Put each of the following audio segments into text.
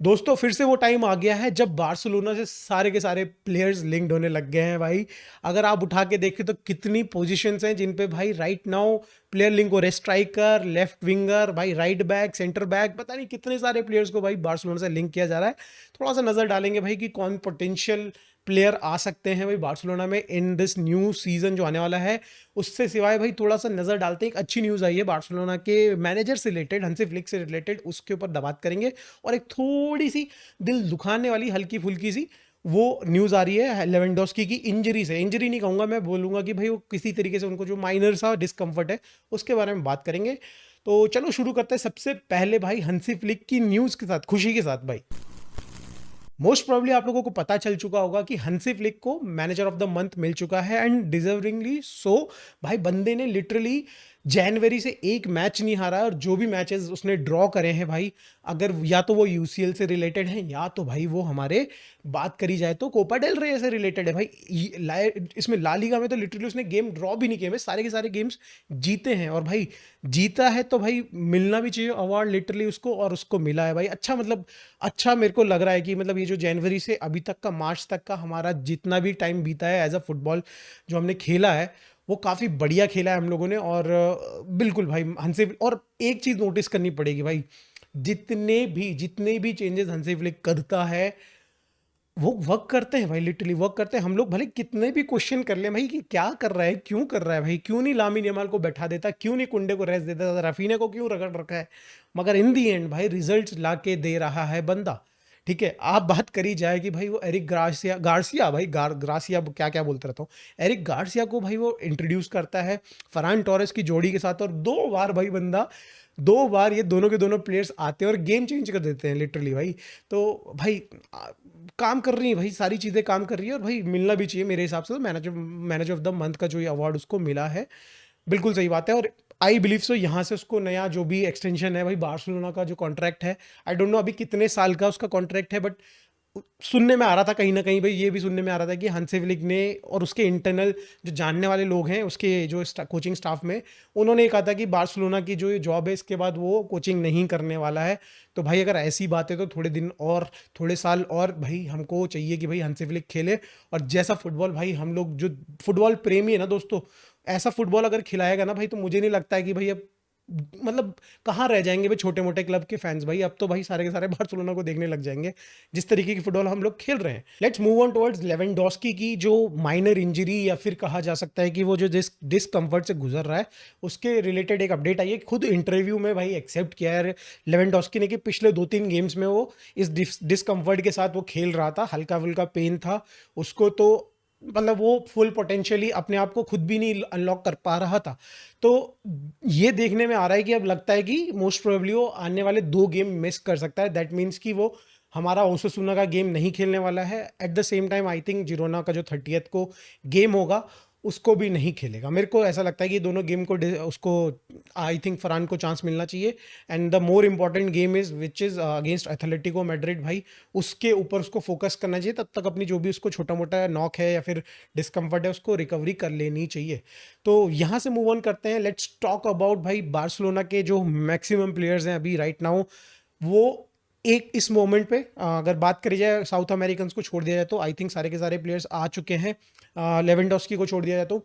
दोस्तों फिर से वो टाइम आ गया है जब बार्सिलोना से सारे के सारे प्लेयर्स लिंक्ड होने लग गए हैं भाई। अगर आप उठा के देखें तो कितनी पोजीशंस हैं जिन पे भाई राइट नाउ प्लेयर लिंक हो रहे, स्ट्राइकर, लेफ्ट विंगर, भाई राइट बैक, सेंटर बैक, पता नहीं कितने सारे प्लेयर्स को भाई बार्सिलोना से लिंक किया जा रहा है। थोड़ा सा नजर डालेंगे भाई कि कौन पोटेंशियल प्लेयर आ सकते हैं भाई बार्सिलोना में इन दिस न्यू सीजन जो आने वाला है। उससे सिवाय भाई थोड़ा सा नजर डालते हैं, एक अच्छी न्यूज़ आई है बार्सिलोना के मैनेजर से रिलेटेड, हंसी फ्लिक से रिलेटेड, उसके ऊपर बात करेंगे। और एक थोड़ी सी दिल दुखाने वाली हल्की फुल्की सी वो न्यूज़ आ रही है लेवेंडोस्की की इंजरी से। इंजरी नहीं कहूँगा, मैं बोलूँगा कि भाई वो किसी तरीके से उनको जो माइनर सा डिस्कम्फर्ट है उसके बारे में बात करेंगे। तो चलो शुरू करते हैं सबसे पहले भाई हंसी फ्लिक की न्यूज़ के साथ, खुशी के साथ भाई। मोस्ट प्रोबेबली आप लोगों को पता चल चुका होगा कि हंसी फ्लिक को मैनेजर ऑफ द मंथ मिल चुका है एंड डिजर्विंगली सो। भाई बंदे ने लिटरली जनवरी से एक मैच नहीं हारा और जो भी मैचेस उसने ड्रॉ करे हैं भाई, अगर या तो वो यूसीएल से रिलेटेड हैं या तो भाई वो हमारे बात करी जाए तो कोपा डेल रे से रिलेटेड है भाई। इसमें ला लीगा में तो लिटरली उसने गेम ड्रॉ भी नहीं किए, भाई सारे के सारे गेम्स जीते हैं। और भाई जीता है तो भाई मिलना भी चाहिए अवार्ड लिटरली उसको, और उसको मिला है भाई। अच्छा मतलब अच्छा मेरे को लग रहा है कि मतलब ये जो जनवरी से अभी तक का, मार्च तक का हमारा जितना भी टाइम बीता है एज अ फुटबॉल जो हमने खेला है वो काफ़ी बढ़िया खेला है हम लोगों ने। और बिल्कुल भाई हंसी, और एक चीज़ नोटिस करनी पड़ेगी भाई, जितने भी चेंजेस हंसी फ्लिक करता है वो वर्क करते हैं भाई, लिटरली वर्क करते हैं। हम लोग भले कितने भी क्वेश्चन कर ले भाई कि क्या कर रहा है, क्यों कर रहा है भाई, क्यों नहीं लामिन यमाल को बैठा देता, क्यों नहीं कुंडे को रेस्ट देता, रफीने को क्यों रगड़ रखा है, मगर इन दी एंड भाई रिजल्ट्स ला के दे रहा है बंदा। ठीक है, आप बात करी जाए कि भाई वो एरिक गार्सिया गार्सिया भाई ग्रासिया क्या क्या बोलते रहता हूँ, एरिक गार्सिया को भाई वो इंट्रोड्यूस करता है फरहान टोरेस की जोड़ी के साथ, और 2 बार भाई बंदा, 2 बार ये दोनों के दोनों प्लेयर्स आते हैं और गेम चेंज कर देते हैं लिटरली भाई। तो भाई काम कर रही है भाई, सारी चीज़ें काम कर रही है, और भाई मिलना भी चाहिए मेरे हिसाब से। तो मैनेजर ऑफ द मंथ का जो ये अवार्ड उसको मिला है, बिल्कुल सही बात है। और आई बिलीव सो यहाँ से उसको नया जो भी एक्सटेंशन है भाई, बार्सिलोना का जो कॉन्ट्रैक्ट है, आई डोंट नो अभी कितने साल का उसका कॉन्ट्रैक्ट है, बट सुनने में आ रहा था कहीं ना कहीं भाई, ये भी सुनने में आ रहा था कि हंसी फ्लिक ने और उसके इंटरनल जो जानने वाले लोग हैं उसके जो कोचिंग स्टाफ में, उन्होंने ये कहा था कि बार्सिलोना की जो जॉब है इसके बाद वो कोचिंग नहीं करने वाला है। तो भाई अगर ऐसी बात है तो थोड़े दिन और, थोड़े साल और भाई हमको चाहिए कि भाई हंसी फ्लिक खेले, और जैसा फुटबॉल भाई हम लोग जो फुटबॉल प्रेमी है ना दोस्तों, ऐसा फुटबॉल अगर खिलाएगा ना भाई तो मुझे नहीं लगता है कि भाई अब मतलब कहाँ रह जाएंगे भाई छोटे मोटे क्लब के फैंस भाई। अब तो भाई सारे के सारे बार्सिलोना को देखने लग जाएंगे जिस तरीके की फुटबॉल हम लोग खेल रहे हैं। Let's move on towards Lewandowski की जो माइनर इंजरी, या फिर कहा जा सकता है कि वो जो डिस्कम्फर्ट से गुजर रहा है उसके रिलेटेड एक अपडेट आई है। खुद इंटरव्यू में भाई एक्सेप्ट किया है लेवेंडोस्की ने कि पिछले 2-3 गेम्स में वो इस डिस्कम्फर्ट के साथ वो खेल रहा था, हल्का फुल्का पेन था उसको, तो मतलब वो फुल पोटेंशियली अपने आप को खुद भी नहीं अनलॉक कर पा रहा था। तो ये देखने में आ रहा है कि अब लगता है कि मोस्ट प्रोबेबली वो आने वाले 2 गेम मिस कर सकता है। दैट मीन्स कि वो हमारा ओसासुना का गेम नहीं खेलने वाला है। Eight the same time I think Girona का जो 30th को गेम होगा उसको भी नहीं खेलेगा। मेरे को ऐसा लगता है कि दोनों गेम को उसको आई थिंक फरहान को चांस मिलना चाहिए। And the more important game is which is against Atletico Madrid भाई, उसके ऊपर उसको फोकस करना चाहिए। तब तक अपनी जो भी उसको छोटा मोटा नॉक है या फिर डिस्कम्फर्ट है उसको रिकवरी कर लेनी चाहिए। तो यहाँ से मूव ऑन करते हैं, लेट्स टॉक अबाउट भाई बार्सिलोना के जो मैक्सिमम प्लेयर्स हैं अभी राइट नाउ। वो एक इस मोमेंट पे अगर बात करी जाए साउथ अमेरिकन को छोड़ दिया जाए तो आई थिंक सारे के सारे प्लेयर्स आ चुके हैं। लेवेंडोस्की को छोड़ दिया जाए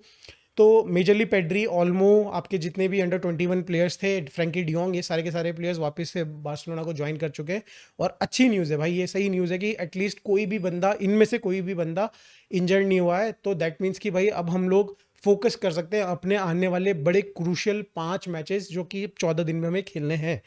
तो मेजरली पेड्री, ओल्मो, आपके जितने भी अंडर 21 प्लेयर्स थे, फ्रैंकी डियोंग, ये सारे के सारे प्लेयर्स वापस से बार्सिलोना को ज्वाइन कर चुके हैं। और अच्छी न्यूज़ है भाई, ये सही न्यूज़ है कि एटलीस्ट कोई भी बंदा, इनमें से कोई भी बंदा इंजर्ड नहीं हुआ है। तो दैट मीन्स कि भाई अब हम लोग फोकस कर सकते हैं अपने आने वाले बड़े क्रूशियल 5 मैचेस जो कि 14 दिन में हमें खेलने हैं।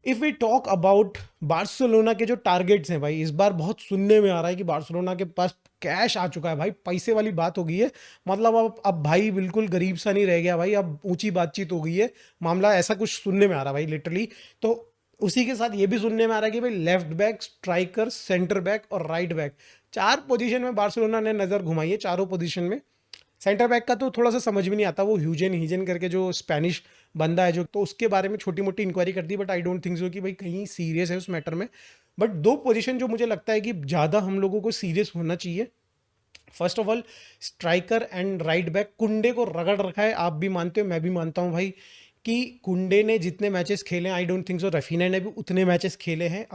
If we talk about Barcelona के जो टारगेट्स हैं भाई, इस बार बहुत सुनने में आ रहा है कि बार्सिलोना के पास कैश आ चुका है भाई, पैसे वाली बात हो गई है। मतलब अब भाई बिल्कुल गरीब सा नहीं रह गया भाई, अब ऊंची बातचीत हो गई है मामला, ऐसा कुछ सुनने में आ रहा है भाई लिटरली। तो उसी के साथ ये भी सुनने में आ रहा है कि भाई left back, striker, centre back और राइट बैक, 4 पोजीशन में बार्सिलोना ने नजर घुमाई है, चारों पोजीशन में। सेंटर बैक का तो थोड़ा सा समझ में नहीं आता, वो ह्यूजन हीजन करके जो स्पेनिश बंदा है जो, तो उसके बारे में छोटी मोटी इंक्वायरी कर दी, but I don't think so कि भाई कहीं सीरियस है उस मैटर में। बट 2 पोजीशन जो मुझे लगता है कि ज़्यादा हम लोगों को सीरियस होना चाहिए, first of all striker end right back. कुंडे को रगड़ रखा है, आप भी मानते हो मैं भी मानता हूँ भाई कि कुंडे ने जितने मैचेस खेले, आई डोंट थिंक सो रफीना ने भी उतने मैचेस खेले हैं।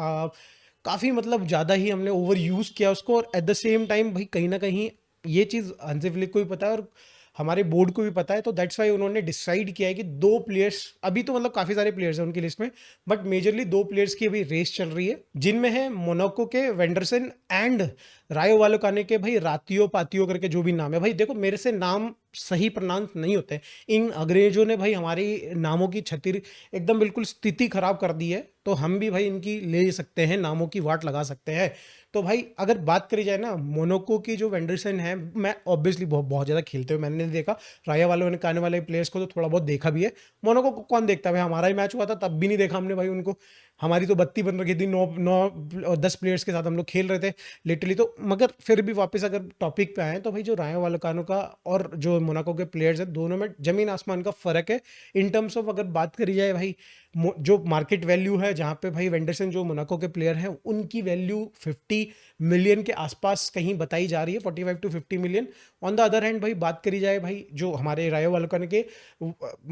काफ़ी मतलब ज़्यादा ही हमने ओवर यूज़ किया उसको, और एट द सेम टाइम भाई कहीं ना कहीं ये चीज़ हंसी फ्लिक को भी पता है और हमारे बोर्ड को भी पता है, तो दैट्स वाई उन्होंने डिसाइड किया है कि दो प्लेयर्स, अभी तो मतलब काफ़ी सारे प्लेयर्स हैं उनकी लिस्ट में, बट मेजरली दो प्लेयर्स की अभी रेस चल रही है, जिनमें है मोनाको के वेंडरसन एंड रायो वालोकाने के भाई रातियो पातियो करके जो भी नाम है। भाई देखो मेरे से नाम सही प्रोनाउंस नहीं होते, इन अंग्रेजों ने भाई हमारी नामों की छतिर एकदम बिल्कुल स्थिति खराब कर दी है, तो हम भी भाई इनकी ले सकते हैं, नामों की वाट लगा सकते हैं। तो भाई अगर बात करी जाए ना मोनाको की जो वेंडरसन है, मैं ऑब्वियसली बहुत ज़्यादा खेलते हुए मैंने नहीं देखा, राया वालों ने कहने वाले प्लेयर्स को तो थोड़ा बहुत देखा भी है। मोनाको को कौन देखता है भाई, हमारा ही मैच हुआ था तब भी नहीं देखा हमने भाई उनको, हमारी तो बत्ती बन रखी थी, 9 10 प्लेयर्स के साथ हम लोग खेल रहे थे लिटरली। तो मगर फिर भी वापस अगर टॉपिक पे आए तो भाई जो रायो वालोकानो का और जो मोनाको के प्लेयर्स हैं, दोनों में जमीन आसमान का फ़र्क है इन टर्म्स ऑफ अगर बात करी जाए भाई। जो मार्केट वैल्यू है जहाँ पे भाई वेंडरसन जो मोनाको के प्लेयर हैं उनकी वैल्यू 50 मिलियन के आसपास कहीं बताई जा रही है, 45 to 50 million. On the other hand भाई बात करी जाए भाई जो हमारे रायो वालोकानो के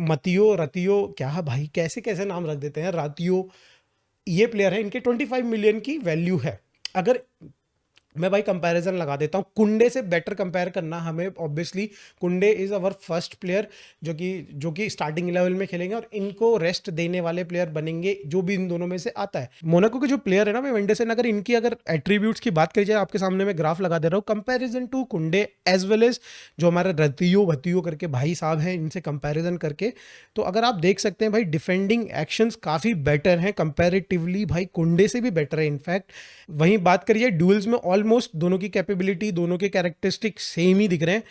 मतियो रतियो, क्या भाई कैसे कैसे नाम रख देते हैं, रातियो, ये प्लेयर है, इनके 25 मिलियन की वैल्यू है। अगर मैं भाई कंपैरिजन लगा देता हूँ, कुंडे से बेटर कंपेयर करना हमें ऑब्वियसली, कुंडे इज अवर फर्स्ट प्लेयर जो कि स्टार्टिंग लेवल में खेलेंगे और इनको रेस्ट देने वाले प्लेयर बनेंगे जो भी इन दोनों में से आता है। मोनाको के जो प्लेयर है ना भाई वेंडरसन, अगर इनकी अगर एट्रीब्यूट्स की बात करी जाए, आपके सामने मैं ग्राफ लगा दे रहा हूँ कंपेरिजन टू कुंडे एज वेल एज जो हमारे रतियो भतियो करके भाई साहब हैं, इनसे कंपेरिजन करके तो अगर आप देख सकते हैं भाई डिफेंडिंग एक्शंस काफ़ी बेटर हैं कंपैरेटिवली, भाई कुंडे से भी बेटर है इनफैक्ट। वहीं बात करिए ड्यूल्स में, ऑलमोस्ट दोनों की कैपेबिलिटी, दोनों के कैरेक्टरिस्टिक सेम ही दिख रहे हैं।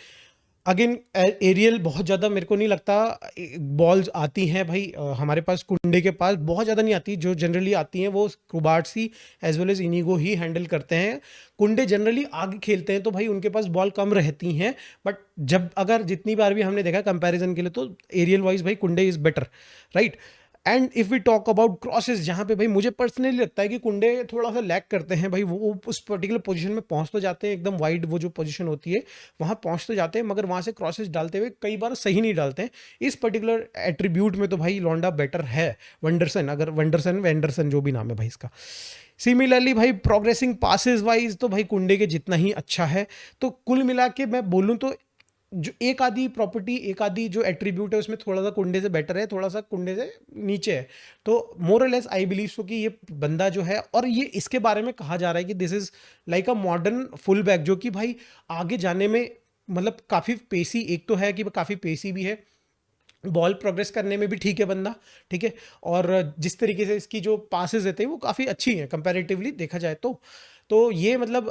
अगेन एरियल बहुत ज़्यादा मेरे को नहीं लगता बॉल्स आती हैं भाई, हमारे पास कुंडे के पास बहुत ज़्यादा नहीं आती, जो जनरली आती हैं वो Cubarsi as well as Inigo ही हैंडल करते हैं। कुंडे जनरली आगे खेलते हैं तो भाई उनके पास बॉल कम रहती हैं, बट जब अगर जितनी बार भी हमने देखा कंपैरिजन के लिए तो एरियल वाइज भाई Kounde is better, right. And if we talk about crosses, जहाँ पे भाई मुझे पर्सनली लगता है कि कुंडे थोड़ा सा लैक करते हैं भाई, वो उस पर्टिकुलर पोजीशन में पहुंच तो जाते हैं, एकदम वाइड वो जो पोजीशन होती है वहाँ पहुंच तो जाते हैं, मगर वहाँ से क्रॉसेस डालते हुए कई बार सही नहीं डालते हैं। इस पर्टिकुलर एट्रीब्यूट में तो भाई लौंडा बेटर है वेंडरसन, अगर वेंडरसन जो भी नाम है भाई इसका। सिमिलरली भाई प्रोग्रेसिंग पासिस वाइज तो भाई कुंडे के जितना ही अच्छा है। तो कुल मिला के मैं बोलूँ तो जो एक आधी प्रॉपर्टी, एक आधी जो एट्रीब्यूट है उसमें थोड़ा सा कुंडे से बेटर है, थोड़ा सा कुंडे से नीचे है। तो more less I believe so कि ये बंदा जो है, और ये इसके बारे में कहा जा रहा है कि this is like a modern full back, जो कि भाई आगे जाने में मतलब काफ़ी पेसी, एक तो है कि काफ़ी पेसी भी है, बॉल प्रोग्रेस करने में भी ठीक है बंदा, ठीक है, और जिस तरीके से इसकी जो पासेस रहते हैं वो काफ़ी अच्छी हैं कंपैरेटिवली देखा जाए तो ये मतलब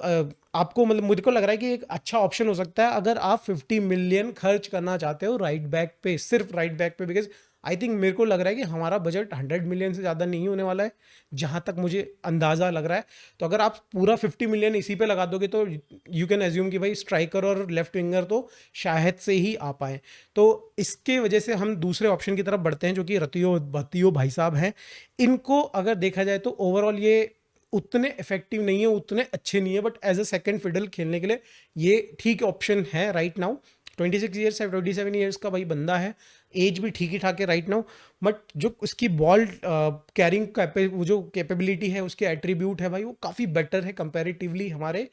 आपको मतलब मुझे को लग रहा है कि एक अच्छा ऑप्शन हो सकता है अगर आप 50 मिलियन खर्च करना चाहते हो राइट बैक पे, सिर्फ राइट बैक पे, बिकॉज आई थिंक मेरे को लग रहा है कि हमारा बजट 100 मिलियन से ज़्यादा नहीं होने वाला है, जहाँ तक मुझे अंदाज़ा लग रहा है। तो अगर आप पूरा 50 मिलियन इसी पे लगा दोगे तो यू कैन एज्यूम कि भाई स्ट्राइकर और लेफ्ट विंगर तो शायद से ही आ पाए। तो इसके वजह से हम दूसरे ऑप्शन की तरफ बढ़ते हैं जो कि रतियो भतियो भाई साहब हैं। इनको अगर देखा जाए तो ओवरऑल ये उतने इफेक्टिव नहीं है, उतने अच्छे नहीं है, but as a second fiddle खेलने के लिए ये ठीक ऑप्शन है राइट नाउ। 26 ईयर्स है, 27 ईयर्स का भाई बंदा है, एज भी ठीक ही ठाक है राइट नाउ, बट जो उसकी बॉल कैरिंग वो जो कैपेबिलिटी है, उसके एट्रीब्यूट है भाई वो काफ़ी बेटर है कंपैरेटिवली हमारे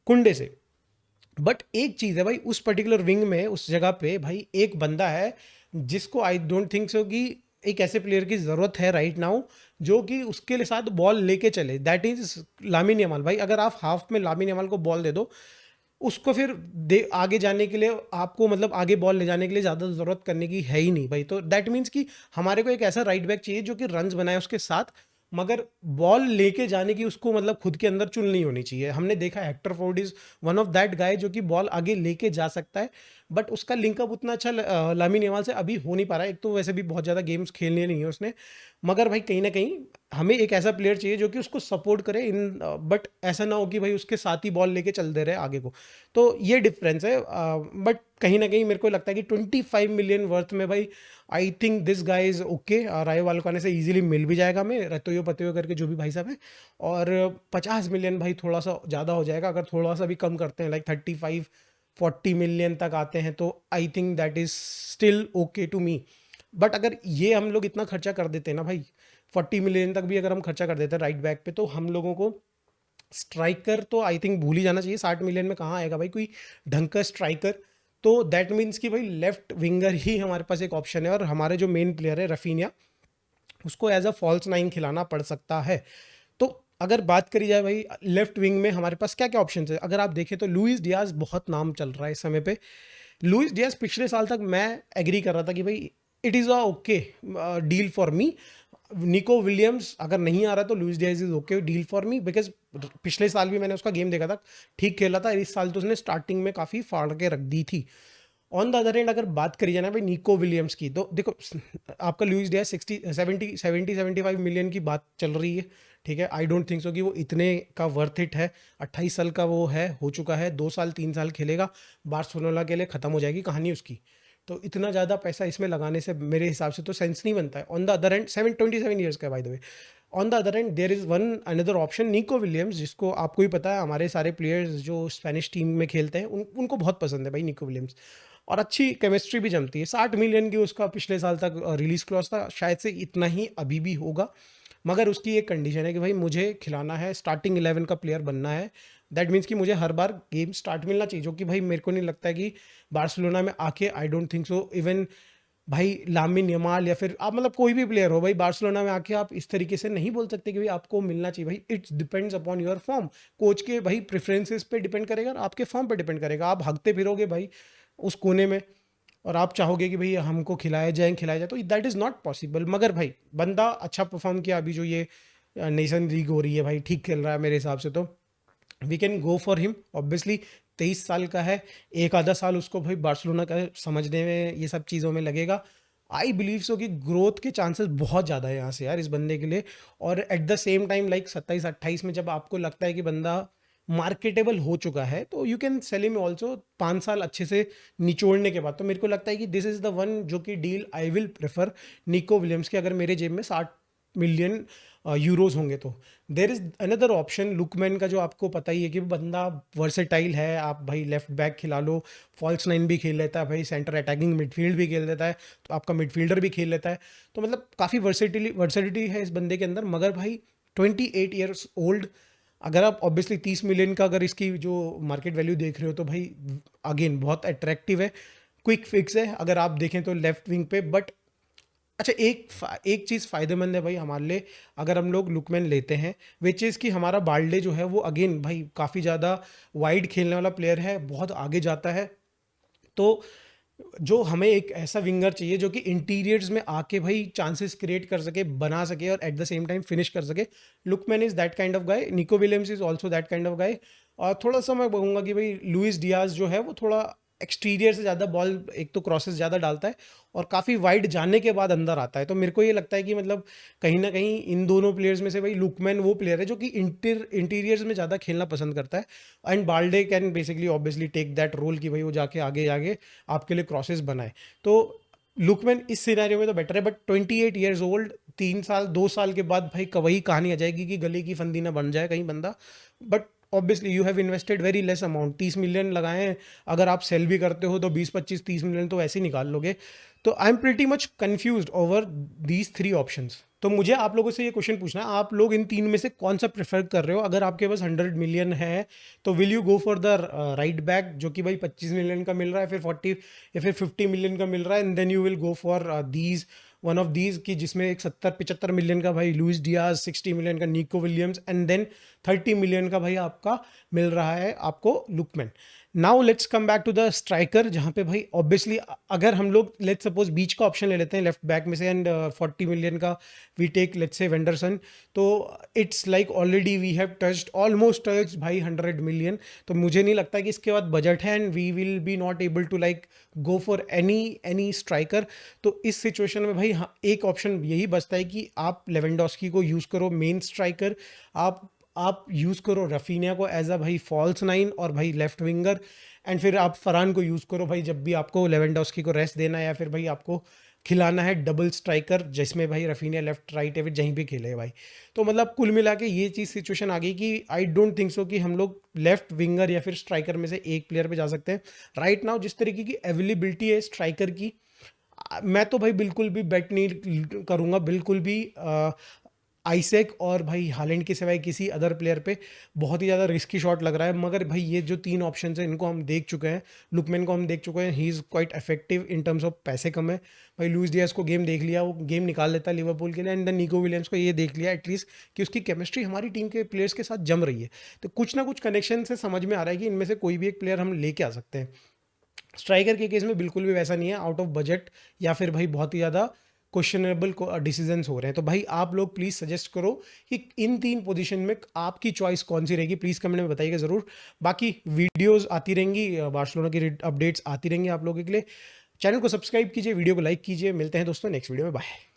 कुंडे से। बट एक चीज़ है भाई उस पर्टिकुलर विंग में, उस जगह पे भाई एक बंदा है जिसको आई डोंट थिंक सो कि एक ऐसे प्लेयर की ज़रूरत है राइट नाउ जो कि उसके लिए साथ बॉल लेके चले, दैट इज लामिन यमाल। भाई अगर आप हाफ में लामिन यमाल को बॉल दे दो, उसको फिर आगे जाने के लिए आपको मतलब आगे बॉल ले जाने के लिए ज़्यादा ज़रूरत करने की है ही नहीं भाई। तो दैट मीन्स कि हमारे को एक ऐसा राइट बैक चाहिए जो कि रन्स बनाए उसके साथ, मगर बॉल लेके जाने की उसको मतलब खुद के अंदर चुन नहीं होनी चाहिए। हमने देखा Hector Ford is one of that guy जो कि बॉल आगे लेके जा सकता है, बट उसका लिंकअप उतना अच्छा लामिन यमाल से अभी हो नहीं पा रहा है। एक तो वैसे भी बहुत ज़्यादा गेम्स खेलने नहीं है उसने, मगर भाई कहीं ना कहीं हमें एक ऐसा प्लेयर चाहिए जो कि उसको सपोर्ट करे इन, बट ऐसा ना हो कि भाई उसके साथ ही बॉल लेके चल दे रहे आगे को। तो ये डिफरेंस है, बट कहीं ना कहीं मेरे को लगता है कि 25 मिलियन वर्थ में भाई I think this guy is okay. Rayo Vallecano से इजीली मिल भी जाएगा मैं रतोयो पतोयो करके जो भी भाई साहब है, और 50 मिलियन भाई थोड़ा सा ज़्यादा हो जाएगा, अगर थोड़ा सा भी कम करते हैं लाइक 35-40 मिलियन तक आते हैं तो I think that is still okay to me. But अगर ये हम लोग इतना खर्चा कर देते हैं ना भाई, 40 मिलियन तक भी अगर हम खर्चा कर देते हैं राइट बैक पे, तो हम लोगों को स्ट्राइकर तो आई थिंक भूल ही जाना चाहिए, 60 मिलियन में कहाँ आएगा भाई कोई ढंग का स्ट्राइकर। तो दैट मीन्स कि भाई लेफ्ट विंगर ही हमारे पास एक ऑप्शन है, और हमारे जो मेन प्लेयर है रफीनिया, उसको एज अ फॉल्स नाइन खिलाना पड़ सकता है। तो अगर बात करी जाए भाई लेफ्ट विंग में हमारे पास क्या क्या ऑप्शन है, अगर आप देखें तो लुइस डियाज बहुत नाम चल रहा है इस समय पे। लुइस डियाज पिछले साल तक मैं एग्री कर रहा था कि भाई it is a okay deal for me. Nico Williams अगर नहीं आ रहा तो Luis Diaz is okay deal for me, because पिछले साल भी मैंने उसका गेम देखा था, ठीक खेला था। इस साल तो उसने स्टार्टिंग में काफ़ी फाड़ के रख दी थी। ऑन द अदर एंड अगर बात करी जाए ना भाई निको विलियम्स की, तो देखो आपका लुइस डियाज 75 मिलियन की बात चल रही है, ठीक है। आई डोंट थिंक सो कि वो इतने का वर्थ इट है। 28 साल का वो है, हो चुका है, 2 साल 3 साल खेलेगा, बार्सिलोना के लिए ख़त्म हो जाएगी कहानी उसकी। तो इतना ज़्यादा पैसा इसमें लगाने से मेरे हिसाब से तो सेंस नहीं बनता है। On the other end 27 years का by the way. On the other end there is one another option Nico Williams, जिसको आपको ही पता है हमारे सारे प्लेयर्स जो स्पेनिश टीम में खेलते हैं उनको बहुत पसंद है भाई निको विलियम्स, और अच्छी केमिस्ट्री भी जमती है। 60 मिलियन की उसका पिछले साल तक रिलीज क्लॉज था, शायद से इतना ही अभी भी होगा। मगर उसकी एक कंडीशन है कि भाई मुझे खिलाना है, स्टार्टिंग 11 का प्लेयर बनना है। दैट मीन्स कि मुझे हर बार गेम स्टार्ट मिलना चाहिए, जो कि भाई मेरे को नहीं लगता है कि बार्सिलोना में आके, आई डोंट थिंक सो इवन भाई लामिन यमाल या फिर आप मतलब कोई भी प्लेयर हो भाई बार्सिलोना में आके आप इस तरीके से नहीं बोल सकते कि भाई आपको मिलना चाहिए। भाई it's depends upon your form, coach के भाई प्रेफरेंसेस पे डिपेंड करेगा और आपके फॉर्म पे डिपेंड करेगा। आप हगते फिरोगे भाई उस कोने में और आप चाहोगे कि भाई हमको खिलाया जाए, तो दैट इज़ नॉट पॉसिबल। मगर भाई बंदा अच्छा परफॉर्म किया, अभी जो ये नेशन लीग हो रही है भाई ठीक खेल रहा है मेरे हिसाब से, तो we can go for him obviously. 23 साल का है, एक आधा साल उसको भाई बार्सिलोना का समझने में ये सब चीज़ों में लगेगा। आई बिलीव सो कि ग्रोथ के चांसेस बहुत ज़्यादा है यहाँ से यार इस बंदे के लिए। और at the same time like 27-28 में जब आपको लगता है कि बंदा मार्केटेबल हो चुका है, तो you can sell him also 5 साल अच्छे से निचोड़ने के बाद। तो मेरे को लगता है कि दिस इज़ द वन जो कि deal I will prefer Nico Williams की, अगर मेरे जेब में 60 मिलियन यूरोज होंगे तो। There is another option Lookman का, जो आपको पता ही है कि बंदा वर्सेटाइल है। आप भाई लेफ्ट बैक खिला लो, फॉल्स नाइन भी खेल लेता है भाई, सेंटर अटैकिंग मिडफील्ड भी खेल लेता है, तो आपका मिडफील्डर भी खेल लेता है। तो मतलब काफ़ी वर्सेटिलिटी है इस बंदे के अंदर। मगर भाई 28 ईयर्स ओल्ड, अगर आप ऑब्वियसली 30 मिलियन का अगर इसकी जो मार्केट वैल्यू देख रहे हो तो भाई अगेन बहुत अट्रैक्टिव है। क्विक फिक्स है अगर आप देखें तो लेफ्ट विंग पे। बट अच्छा एक चीज़ फ़ायदेमंद है भाई हमारे लिए, अगर हम लोग लुकमैन लेते हैं, विच इज़ कि हमारा बाल्डे जो है वो अगेन भाई काफ़ी ज़्यादा वाइड खेलने वाला प्लेयर है, बहुत आगे जाता है। तो जो हमें एक ऐसा विंगर चाहिए जो कि इंटीरियर्स में आके भाई चांसेस क्रिएट कर सके, बना सके और at the same time finish कर सके। Lookman is that kind of guy, Nico Williams is also that kind of guy. और थोड़ा सा मैं कहूँगा कि भाई लुइस डियाज जो है वो थोड़ा एक्सटीरियर से ज़्यादा बॉल, एक तो क्रॉसेस ज़्यादा डालता है और काफ़ी वाइड जाने के बाद अंदर आता है। तो मेरे को ये लगता है कि मतलब कहीं ना कहीं इन दोनों प्लेयर्स में से भाई लुकमैन वो प्लेयर है जो कि इंटीरियर्स में ज़्यादा खेलना पसंद करता है। And Balde can basically obviously take that role कि भाई वो जाके आगे आगे आपके लिए क्रॉसेस बनाए। तो लुकमैन इस सिनेरियो में तो बेटर है। बट 28 ईयर्स ओल्ड, 3 साल 2 साल के बाद भाई वही कहानी आ जाएगी कि गले की फंदी ना बन जाए कहीं बंदा। But obviously you have invested very less amount, 30 million लगाए हैं, अगर आप सेल भी करते हो तो 20-25-30 मिलियन तो ऐसे ही निकाल लोगे। तो I am pretty much confuse over these 3 options. तो मुझे आप लोगों से ये क्वेश्चन पूछना है, आप लोग इन तीन में से कौन सा प्रेफर कर रहे हो? अगर आपके पास 100 मिलियन है तो will you go for the right back जो कि भाई 25 मिलियन का मिल रहा है, फिर 40 या फिर 50 मिलियन का मिल रहा है, and then you will go for these one of these की जिसमें एक 70-75 मिलियन का भाई लुइस डियाज, 60 मिलियन का Nico Williams, and then 30 million का भाई आपका मिल रहा है आपको Lookman. Now let's come back to the striker, जहाँ पे भाई ऑब्वियसली अगर हम लोग लेट्स सपोज बीच का ऑप्शन ले लेते हैं लेफ्ट बैक में से, एंड 40 मिलियन का we take let's say Vanderson, तो it's like already we have touched almost touch भाई 100 मिलियन। तो मुझे नहीं लगता कि इसके बाद बजट है and we will be not able to like go for any striker. तो इस सिचुएशन में भाई हाँ, एक ऑप्शन यही बचता है कि आप लेवेंडोस्की को यूज़ करो मेन स्ट्राइकर, आप यूज़ करो रफीनिया को एज अ भाई फॉल्स नाइन और भाई लेफ्ट विंगर, एंड फिर आप फरहान को यूज़ करो भाई जब भी आपको लेवेंडोस्की को रेस्ट देना है या फिर भाई आपको खिलाना है डबल स्ट्राइकर, जिसमें भाई रफीनिया लेफ्ट राइट है फिर जहीं भी खेले भाई। तो मतलब कुल मिला के ये चीज़ सिचुएशन आ गई कि आई डोंट थिंक सो कि हम लोग लेफ्ट विंगर या फिर स्ट्राइकर में से एक प्लेयर पे जा सकते हैं राइट नाउ। जिस तरीके की अवेलेबिलिटी है स्ट्राइकर की, मैं तो भाई बिल्कुल भी बेट नहीं करूंगा, बिल्कुल भी आइसैक और भाई हालैंड के सिवाय किसी अदर प्लेयर पे बहुत ही ज़्यादा रिस्की शॉट लग रहा है। मगर भाई ये जो 3 ऑप्शंस हैं इनको हम देख चुके हैं। लुकमैन को हम देख चुके हैं, he is quite effective in terms of पैसे कम है। भाई लुइस डियाज को गेम देख लिया, वो गेम निकाल लेता है लिवरपूल के लिए। एंड देन निको विलियम्स को ये देख लिया एटलीस्ट कि उसकी केमिस्ट्री हमारी टीम के प्लेयर्स के साथ जम रही है। तो कुछ ना कुछ कनेक्शन से समझ में आ रहा है कि इनमें से कोई भी एक प्लेयर हम लेके आ सकते हैं। स्ट्राइकर के केस में बिल्कुल भी वैसा नहीं है, आउट ऑफ बजट या फिर भाई बहुत ही ज़्यादा क्वेश्चनेबल डिसीजंस हो रहे हैं। तो भाई आप लोग प्लीज़ सजेस्ट करो कि इन 3 पोजीशन में आपकी चॉइस कौन सी रहेगी, प्लीज़ कमेंट में बताइएगा ज़रूर। बाकी वीडियोस आती रहेंगी, बार्सिलोना की अपडेट्स आती रहेंगी आप लोगों के लिए। चैनल को सब्सक्राइब कीजिए, वीडियो को लाइक कीजिए। मिलते हैं दोस्तों नेक्स्ट वीडियो में, बाय।